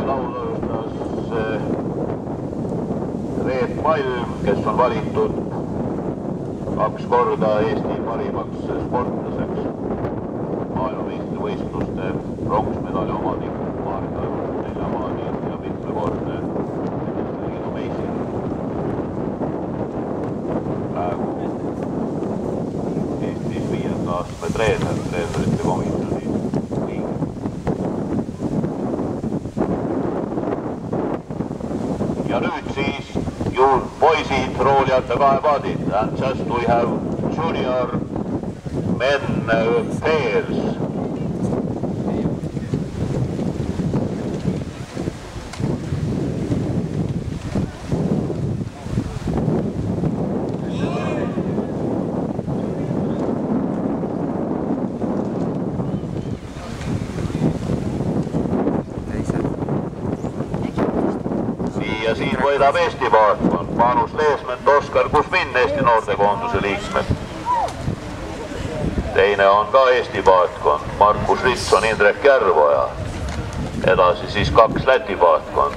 laulustas Reet Malm, kes on valitud 2 korda Eesti parimaks sportlaseks, maailmameistrivõistluste pronksmedali omanik, Maarja Neljamaani ja mitmekordne liidu meister. Praegu Eestis 5. astme treenerite komisjoni liige. Ja nüüd siis poisid roolijate kahepaadid, and just we have junior men pairs. Ja siin võidab Eesti paatkond, Maanus Leesment, Oskar Kusmin, Eesti noortekoonduse liikmed. Teine on ka Eesti paatkond, Markus Ritson, Indrek Järvoja. Edasi siis 2 Läti paatkond.